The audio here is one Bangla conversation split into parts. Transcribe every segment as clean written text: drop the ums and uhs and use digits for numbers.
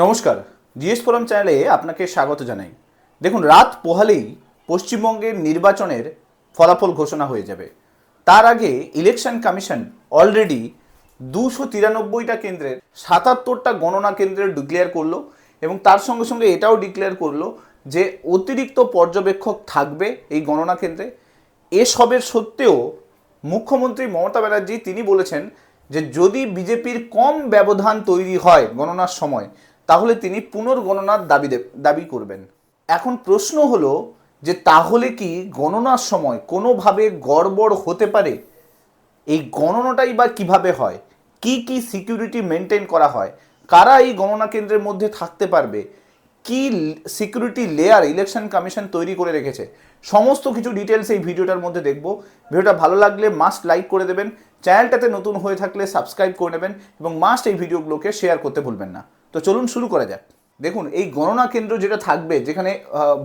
নমস্কার, জিএস ফোরাম চ্যানেলে আপনাকে স্বাগত জানাই। দেখুন, রাত পোহালেই পশ্চিমবঙ্গের নির্বাচনের ফলাফল ঘোষণা হয়ে যাবে। তার আগে ইলেকশন কমিশন অলরেডি 293টা কেন্দ্রের 77টা গণনা কেন্দ্রের ডিক্লেয়ার করলো এবং তার সঙ্গে সঙ্গে এটাও ডিক্লেয়ার করলো যে অতিরিক্ত পর্যবেক্ষক থাকবে এই গণনা কেন্দ্রে। এসবের সত্ত্বেও মুখ্যমন্ত্রী মমতা ব্যানার্জি তিনি বলেছেন যে যদি বিজেপির কম ব্যবধান তৈরি হয় গণনার সময়, তাহলে তিনি পুনর্গণনার দাবি করবেন। এখন প্রশ্ন হলো যে তাহলে কি গণনার সময় কোনোভাবে গড়বড় হতে পারে? এই গণনাটাই বা কিভাবে হয়, কি কি সিকিউরিটি মেনটেন করা হয়, কারা এই গণনা কেন্দ্রের মধ্যে থাকতে পারবে, কি সিকিউরিটি লেয়ার ইলেকশন কমিশন তৈরি করে রেখেছে, সমস্ত কিছু ডিটেলস এই ভিডিওটার মধ্যে দেখব। ভিডিওটা ভালো লাগলে মাস্ট লাইক করে দেবেন, চ্যানেলটাতে নতুন হয়ে থাকলে সাবস্ক্রাইব করে নেবেন এবং মাস্ট এই ভিডিওগুলোকে শেয়ার করতে ভুলবেন না। তো চলুন শুরু করা যাক। দেখুন, এই গণনা কেন্দ্র যেটা থাকবে, যেখানে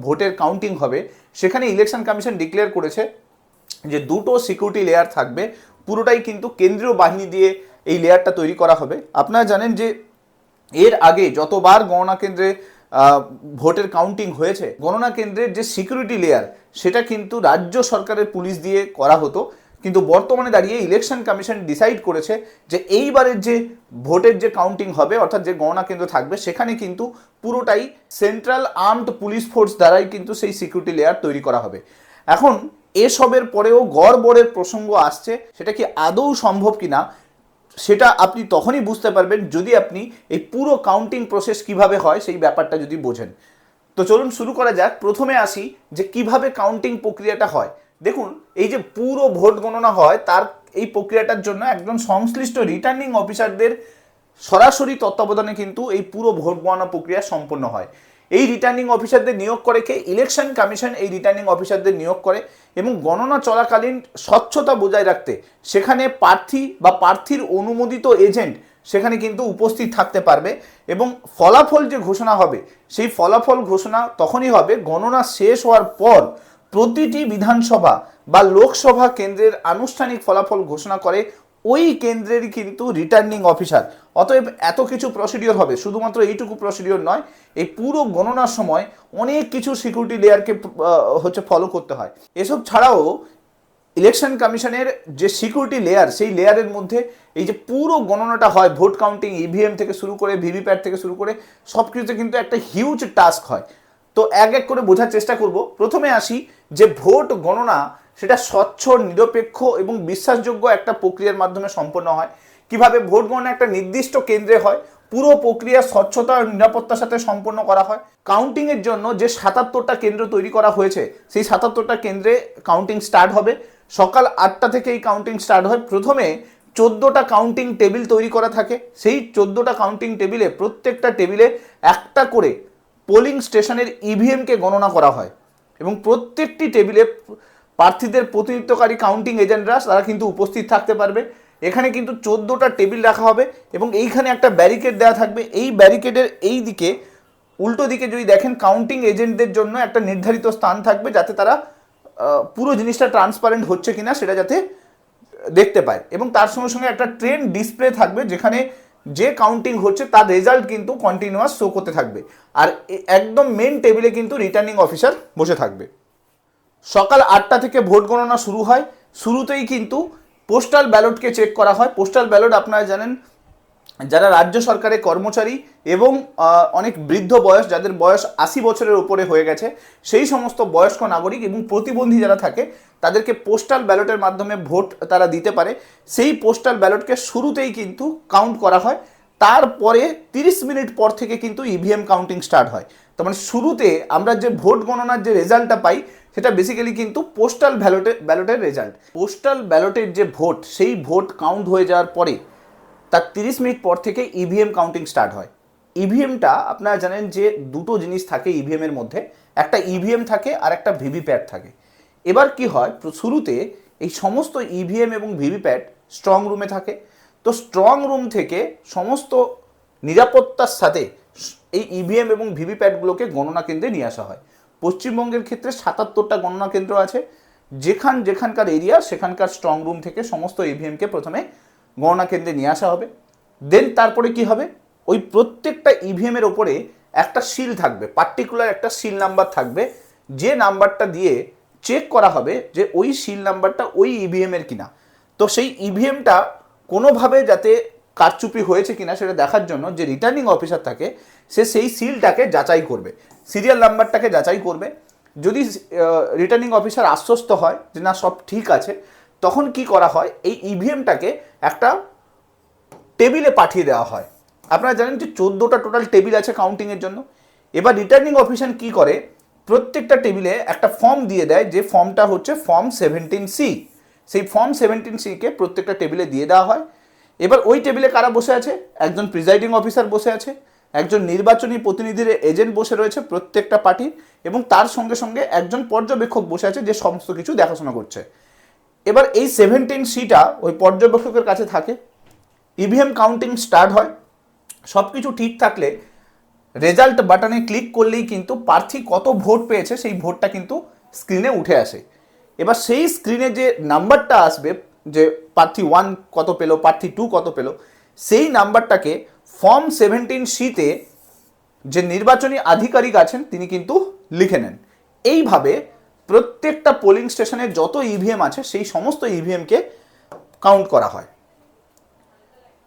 ভোটের কাউন্টিং হবে, সেখানে ইলেকশন কমিশন ডিক্লেয়ার করেছে যে দুটো সিকিউরিটি লেয়ার থাকবে। পুরোটাই কিন্তু কেন্দ্রীয় বাহিনী দিয়ে এই লেয়ারটা তৈরি করা হবে। আপনারা জানেন যে এর আগে যতবার গণনা কেন্দ্রে ভোটের কাউন্টিং হয়েছে, গণনা কেন্দ্রের যে সিকিউরিটি লেয়ার সেটা কিন্তু রাজ্য সরকারের পুলিশ দিয়ে করা হতো। কিন্তু বর্তমানে দাঁড়িয়ে ইলেকশন কমিশন ডিসাইড করেছে যে এইবারের যে ভোটের যে কাউন্টিং হবে, অর্থাৎ যে গণনা কেন্দ্র থাকবে, সেখানে কিন্তু পুরোটাই সেন্ট্রাল আর্মড পুলিশ ফোর্স দ্বারাই কিন্তু সেই সিকিউরিটি লেয়ার তৈরি করা হবে। এখন এসবের পরেও গড়বড়ের প্রসঙ্গ আসছে, সেটা কি আদৌ সম্ভব কিনা সেটা আপনি তখনই বুঝতে পারবেন যদি আপনি এই পুরো কাউন্টিং প্রসেস কিভাবে হয় সেই ব্যাপারটা যদি বোঝেন। তো চলুন শুরু করা যাক। প্রথমে আসি যে কিভাবে কাউন্টিং প্রক্রিয়াটা হয়। দেখুন, এই যে পুরো ভোট গণনা হয়, তার এই প্রক্রিয়াটার জন্য একজন সংশ্লিষ্ট রিটার্নিং অফিসারদের সরাসরি তত্ত্বাবধানে কিন্তু এই পুরো ভোট গণনা প্রক্রিয়া সম্পন্ন হয়। এই রিটার্নিং অফিসারদের নিয়োগ করে কে? ইলেকশন কমিশন এই রিটার্নিং অফিসারদের নিয়োগ করে এবং গণনা চলাকালীন স্বচ্ছতা বজায় রাখতে সেখানে প্রার্থী বা প্রার্থীর অনুমোদিত এজেন্ট সেখানে কিন্তু উপস্থিত থাকতে পারবে এবং ফলাফল যে ঘোষণা হবে, সেই ফলাফল ঘোষণা তখনই হবে গণনা শেষ হওয়ার পর। প্রতিটি বিধানসভা বা লোকসভা কেন্দ্রের আনুষ্ঠানিক ফলাফল ঘোষণা করে ওই কেন্দ্রেরই কিন্তু রিটার্নিং অফিসার। অতএব এত কিছু প্রসিডিওর হবে, শুধুমাত্র এইটুকু প্রসিডিওর নয়, এই পুরো গণনার সময় অনেক কিছু সিকিউরিটি লেয়ারকে ফলো করতে হয়। এসব ছাড়াও ইলেকশন কমিশনের যে সিকিউরিটি লেয়ার, সেই লেয়ারের মধ্যে এই যে পুরো গণনাটা হয়, ভোট কাউন্টিং, ইভিএম থেকে শুরু করে ভিভিপ্যাট থেকে শুরু করে সব কিছুতে কিন্তু একটা হিউজ টাস্ক হয়। তো এক এক করে বোঝার চেষ্টা করব। প্রথমে আসি যে ভোট গণনা সেটা স্বচ্ছ, নিরপেক্ষ এবং বিশ্বাসযোগ্য একটা প্রক্রিয়ার মাধ্যমে সম্পন্ন হয়। কিভাবে ভোট গণনা একটা নির্দিষ্ট কেন্দ্রে হয়, পুরো প্রক্রিয়া স্বচ্ছতা ও নিরাপত্তার সাথে সম্পন্ন করা হয়। কাউন্টিংয়ের জন্য যে 77টা কেন্দ্র তৈরি করা হয়েছে, সেই 77টা কেন্দ্রে কাউন্টিং স্টার্ট হবে সকাল 8টা থেকে। এই কাউন্টিং স্টার্ট হয়। প্রথমে 14টা কাউন্টিং টেবিল তৈরি করা থাকে। সেই 14টা কাউন্টিং টেবিলে প্রত্যেকটা টেবিলে একটা করে পোলিং স্টেশনের ইভিএমকে গণনা করা হয় এবং প্রত্যেকটি টেবিলে প্রার্থীদের প্রতিনিধিত্বকারী কাউন্টিং এজেন্টরা তারা কিন্তু উপস্থিত থাকতে পারবে। এখানে কিন্তু 14টা টেবিল রাখা হবে এবং এইখানে একটা ব্যারিকেড দেওয়া থাকবে। এই ব্যারিকেডের এই দিকে, উল্টো দিকে যদি দেখেন, কাউন্টিং এজেন্টদের জন্য একটা নির্ধারিত স্থান থাকবে, যাতে তারা পুরো জিনিসটা ট্রান্সপারেন্ট হচ্ছে কিনা সেটা যাতে দেখতে পায়। এবং তার সঙ্গে সঙ্গে একটা ট্রেন ডিসপ্লে থাকবে, যেখানে যে কাউন্টিং হচ্ছে তার রেজাল্ট কিন্তু কন্টিনিউয়াস শো করতে থাকবে। আর একদম মেন টেবিলে কিন্তু রিটার্নিং অফিসার বসে থাকবে। সকাল 8টা থেকে ভোট গণনা শুরু হয়। শুরুতেই কিন্তু পোস্টাল ব্যালটকে চেক করা হয়। পোস্টাল ব্যালট আপনারা জানেন, যারা রাজ্য সরকারের কর্মচারী এবং অনেক বৃদ্ধ বয়স, যাদের বয়স 80 বছরের উপরে হয়ে গেছে, সেই সমস্ত বয়স্ক নাগরিক এবং প্রতিবন্ধী যারা থাকে, তাদেরকে পোস্টাল ব্যালটের মাধ্যমে ভোট তারা দিতে পারে। সেই পোস্টাল ব্যালটকে শুরুতেই কিন্তু কাউন্ট করা হয়। তারপরে 30 মিনিট পর থেকে কিন্তু ইভিএম কাউন্টিং স্টার্ট হয়। তার মানে শুরুতে আমরা যে ভোট গণনার যে রেজাল্টটা পাই, সেটা বেসিক্যালি কিন্তু পোস্টাল ব্যালটের রেজাল্ট। পোস্টাল ব্যালটের যে ভোট, সেই ভোট কাউন্ট হয়ে যাওয়ার পরে তার 30 মিনিট পর থেকে ইভিএম কাউন্টিং স্টার্ট হয়। ইভিএমটা আপনারা জানেন যে দুটো জিনিস থাকে ইভিএমের মধ্যে, একটা ইভিএম থাকে আর একটা ভিভিপ্যাট থাকে। এবার কি হয়, শুরুতে এই সমস্ত ইভিএম এবং ভিভিপ্যাট স্ট্রং রুমে থাকে। তো স্ট্রং রুম থেকে সমস্ত নিরাপত্তার সাথে এই ইভিএম এবং ভিভিপ্যাটগুলোকে গণনা কেন্দ্রে নিয়ে আসা হয়। পশ্চিমবঙ্গের ক্ষেত্রে 77টা গণনা কেন্দ্র আছে। যেখানকার এরিয়া, সেখানকার স্ট্রং রুম থেকে সমস্ত ইভিএমকে প্রথমে গণনা কেন্দ্রে নিয়ে আসা হবে। দেন তারপরে কি হবে, ওই প্রত্যেকটা ইভিএমের ওপরে একটা সিল থাকবে, পার্টিকুলার একটা সিল নাম্বার থাকবে, যে নাম্বারটা দিয়ে চেক করা হবে যে ওই সিল নাম্বারটা ওই ইভিএমের কিনা। তো সেই ইভিএমটা কোনোভাবে যাতে কারচুপি হয়েছে কিনা সেটা দেখার জন্য যে রিটার্নিং অফিসার থাকে সে সেই সিলটাকে যাচাই করবে, সিরিয়াল নাম্বারটাকে যাচাই করবে। যদি রিটার্নিং অফিসার আশ্বস্ত হয় যে না সব ঠিক আছে, তখন কি করা হয়, এই ইভিএমটাকে একটা টেবিলে পাঠিয়ে দেওয়া হয়। আপনারা জানেন যে 14টা টোটাল টেবিল আছে কাউন্টিংয়ের জন্য। এবার রিটার্নিং অফিসার কি করে, প্রত্যেকটা টেবিলে একটা ফর্ম দিয়ে দেয়, যে ফর্মটা হচ্ছে ফর্ম 17C। সেই ফর্ম 17C-কে প্রত্যেকটা টেবিলে দিয়ে দেওয়া হয়। এবার ওই টেবিলে কারা বসে আছে, একজন প্রিজাইডিং অফিসার বসে আছে, একজন নির্বাচনী প্রতিনিধির এজেন্ট বসে রয়েছে প্রত্যেকটা পার্টি, এবং তার সঙ্গে সঙ্গে একজন পর্যবেক্ষক বসে আছে যে সমস্ত কিছু দেখাশোনা করছে। এবার এই 17C-টা ওই পর্যবেক্ষকের কাছে থাকে। ইভিএম কাউন্টিং স্টার্ট হয়, সব কিছু ঠিক থাকলে রেজাল্ট বাটনে ক্লিক করলেই কিন্তু প্রার্থী কত ভোট পেয়েছে সেই ভোটটা কিন্তু স্ক্রিনে উঠে আসে। এবার সেই স্ক্রিনে যে নাম্বারটা আসবে, যে প্রার্থী 1 কত পেলো, প্রার্থী 2 কত পেলো, সেই নাম্বারটাকে ফর্ম 17C-তে যে নির্বাচনী আধিকারিক আছেন তিনি কিন্তু লিখে নেন। এইভাবে প্রত্যেকটা পোলিং স্টেশনের যত ইভিএম আছে সেই সমস্ত ইভিএমকে কাউন্ট করা হয়।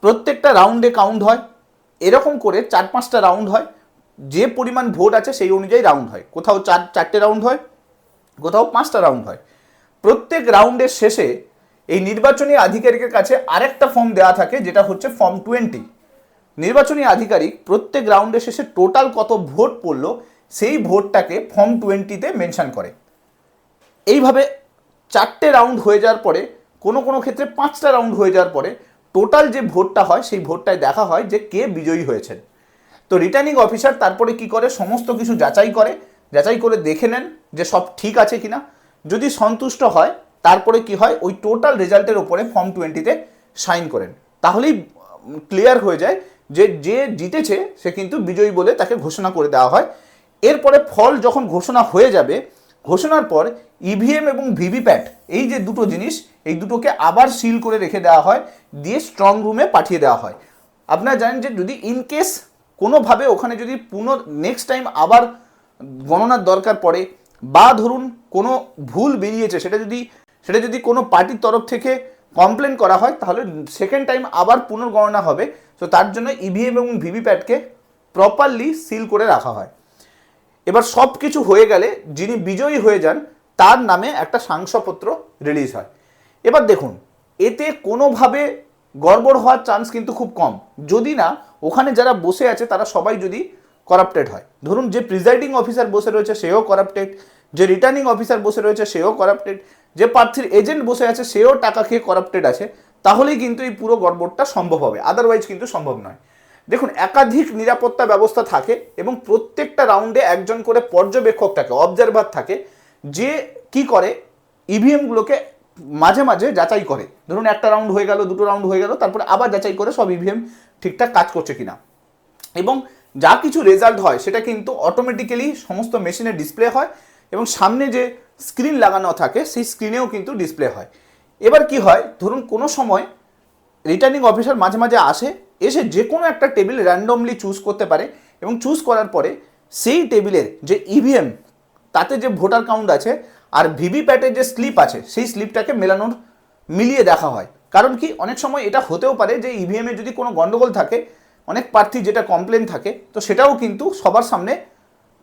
প্রত্যেকটা রাউন্ডে কাউন্ট হয়, এরকম করে 4-5টা রাউন্ড হয়। যে পরিমাণ ভোট আছে সেই অনুযায়ী রাউন্ড হয়, কোথাও 4টে রাউন্ড হয়, কোথাও 5টা রাউন্ড হয়। প্রত্যেক রাউন্ডের শেষে এই নির্বাচনী আধিকারিকের কাছে আরেকটা ফর্ম দেওয়া থাকে, যেটা হচ্ছে ফর্ম 20। নির্বাচনী আধিকারিক প্রত্যেক রাউন্ডের শেষে টোটাল কত ভোট পড়লো সেই ভোটটাকে ফর্ম 20-তে মেনশন করে। এইভাবে 4টে রাউন্ড হয়ে যাওয়ার পরে, কোনো কোনো ক্ষেত্রে 5টা রাউন্ড হয়ে যাওয়ার পরে টোটাল যে ভোটটা হয় সেই ভোটটায় দেখা হয় যে কে বিজয়ী হয়েছেন। তো রিটার্নিং অফিসার তারপরে কি করে, সমস্ত কিছু যাচাই করে দেখে নেন যে সব ঠিক আছে কিনা। যদি সন্তুষ্ট হয় তারপরে কি হয়, ওই টোটাল রেজাল্টের ওপরে ফর্ম 20-তে সাইন করেন। তাহলেই ক্লিয়ার হয়ে যায় যে যে জিতেছে সে কিন্তু বিজয়ী বলে তাকে ঘোষণা করে দেওয়া হয়। এরপরে ফল যখন ঘোষণা হয়ে যাবে, ঘোষণার পর ইভিএম এবং ভিভিপ্যাট, এই যে দুটো জিনিস, এই দুটোকে আবার সিল করে রেখে দেওয়া হয়, দিয়ে স্ট্রং রুমে পাঠিয়ে দেওয়া হয়। আপনারা জানেন যে যদি ইনকেস কোনোভাবে ওখানে যদি নেক্সট টাইম আবার গণনার দরকার পড়ে, বা ধরুন কোনো ভুল বেরিয়েছে, সেটা যদি কোনো পার্টির তরফ থেকে কমপ্লেন করা হয়, তাহলে সেকেন্ড টাইম আবার পুনর্গণনা হবে। তো তার জন্য ইভিএম এবং ভিভিপ্যাটকে প্রপারলি সিল করে রাখা হয়। এবার সব কিছু হয়ে গেলে যিনি বিজয়ী হয়ে যান তার নামে একটা শংসাপত্র রিলিজ হয়। এবার দেখুন, এতে কোনোভাবে গড়বড় হওয়ার চান্স কিন্তু খুব কম, যদি না ওখানে যারা বসে আছে তারা সবাই যদি করাপ্টেড হয়। ধরুন যে প্রিজাইডিং অফিসার বসে রয়েছে সেও করাপ্টেড, যে রিটার্নিং অফিসার বসে রয়েছে সেও করাপ্টেড, যে প্রার্থীর এজেন্ট বসে আছে সেও টাকা খেয়ে করাপ্টেড আছে, তাহলেই কিন্তু এই পুরো গড়বড়টা সম্ভব হবে, আদারওয়াইজ কিন্তু সম্ভব নয়। দেখুন, একাধিক নিরাপত্তা ব্যবস্থা থাকে এবং প্রত্যেকটা রাউন্ডে একজন করে পর্যবেক্ষক থাকে, অবজারভার থাকে, যে কি করে ইভিএমগুলোকে মাঝে মাঝে যাচাই করে। ধরুন একটা রাউন্ড হয়ে গেল, দুটো রাউন্ড হয়ে গেল, তারপরে আবার যাচাই করে সব ইভিএম ঠিকঠাক কাজ করছে কিনা। এবং যা কিছু রেজাল্ট হয় সেটা কিন্তু অটোমেটিক্যালি সমস্ত মেশিনে ডিসপ্লে হয়, এবং সামনে যে স্ক্রিন লাগানো থাকে সেই স্ক্রিনেও কিন্তু ডিসপ্লে হয়। এবার কি হয়, ধরুন কোনো সময় রিটার্নিং অফিসার মাঝে মাঝে এসে যে কোনো একটা টেবিল র্যান্ডমলি চুজ করতে পারে, এবং চুজ করার পরে সেই টেবিলের যে ইভিএম তাতে যে ভোটার কাউন্ট আছে আর ভিভিপ্যাটের যে স্লিপ আছে সেই স্লিপটাকে মিলিয়ে দেখা হয়। কারণ কি, অনেক সময় এটা হতেও পারে যে ইভিএমে যদি কোনো গন্ডগোল থাকে, অনেক প্রার্থী যেটা কমপ্লেন থাকে, তো সেটাও কিন্তু সবার সামনে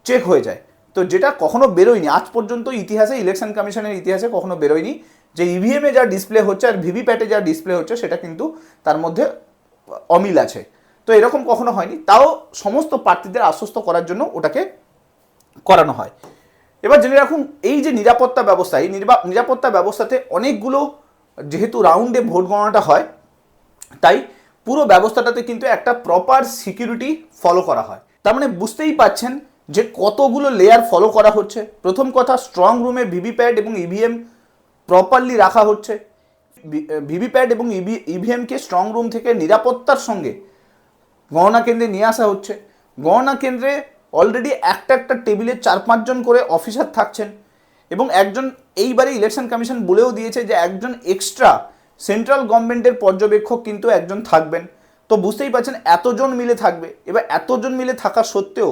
চেক হয়ে যায়। তো যেটা কখনো বেরোয়নি আজ পর্যন্ত ইতিহাসে, ইলেকশন কমিশনের ইতিহাসে কখনো বেরোয়নি যে ইভিএমে যা ডিসপ্লে হচ্ছে আর ভিভিপ্যাটে যা ডিসপ্লে হচ্ছে সেটা কিন্তু তার মধ্যে অমিল আছে। তো এরকম কখনো হয়নি, তাও সমস্ত প্রার্থীদের আশ্বস্ত করার জন্য ওটাকে করানো হয়। এবার জেনে রাখুন, এই যে নিরাপত্তা ব্যবস্থা, এই নিরাপত্তা ব্যবস্থাতে অনেকগুলো, যেহেতু রাউন্ডে ভোট গণনাটা হয়, তাই পুরো ব্যবস্থাটাতে কিন্তু একটা প্রপার সিকিউরিটি ফলো করা হয়। তার মানে বুঝতেই পাচ্ছেন যে কতগুলো লেয়ার ফলো করা হচ্ছে। প্রথম কথা, স্ট্রং রুমে ভিভিপ্যাট এবং ইভিএম প্রপারলি রাখা হচ্ছে। ভিভিপ্যাট এবং ইভিএমকে স্ট্রং রুম থেকে নিরাপত্তার সঙ্গে গণনা কেন্দ্রে নিয়ে আসা হচ্ছে। গণনা কেন্দ্রে অলরেডি একটা টেবিলে 4-5 জন করে অফিসার থাকছেন, এবং একজন, এইবারে ইলেকশন কমিশন বলেও দিয়েছে যে একজন এক্সট্রা সেন্ট্রাল গভর্নমেন্টের পর্যবেক্ষক কিন্তু একজন থাকবেন। তো তো বুঝতেই পারছেন এতজন মিলে থাকবে। এবার এতজন মিলে থাকা সত্ত্বেও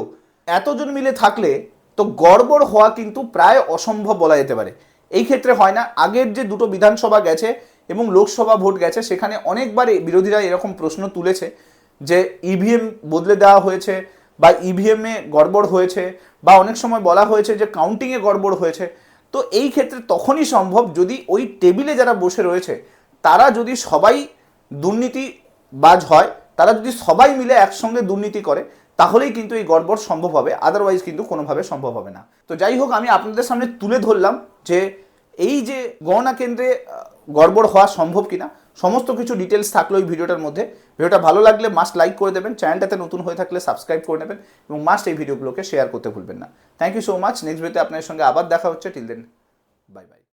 এতজন মিলে থাকলে তো গড়বড় হওয়া কিন্তু প্রায় অসম্ভব বলা যেতে পারে। এই ক্ষেত্রে হয় না, আগের যে দুটো বিধানসভা গেছে এবং লোকসভা ভোট গেছে সেখানে অনেকবার বিরোধীরা এরকম প্রশ্ন তুলেছে যে ইভিএম বদলে দেওয়া হয়েছে বা ইভিএমে গড়বড় হয়েছে, বা অনেক সময় বলা হয়েছে যে কাউন্টিংয়ে গড়বড় হয়েছে। তো এই ক্ষেত্রে তখনই সম্ভব যদি ওই টেবিলে যারা বসে রয়েছে তারা যদি সবাই দুর্নীতিবাজ হয়, তারা যদি সবাই মিলে একসঙ্গে দুর্নীতি করে, তাহলেই কিন্তু এই গড়বড় সম্ভব হবে, আদারওয়াইজ কিন্তু কোনোভাবে সম্ভব হবে না। তো যাই হোক, আমি আপনাদের সামনে তুলে ধরলাম যে এই যে গণনা কেন্দ্রে গড়বড় হওয়া সম্ভব কিনা, সমস্ত কিছু ডিটেলস থাকলো এই ভিডিওটার মধ্যে। ভিডিওটা ভালো লাগলে মাস্ট লাইক করে দেবেন, চ্যানেলটাতে নতুন হয়ে থাকলে সাবস্ক্রাইব করে নেবেন এবং মাস্ট এই ভিডিওগুলোকে শেয়ার করতে ভুলবেন না। Thank you so much. Next ভিডিওতে আপনাদের সঙ্গে আবার দেখা হচ্ছে। Till then, bye by.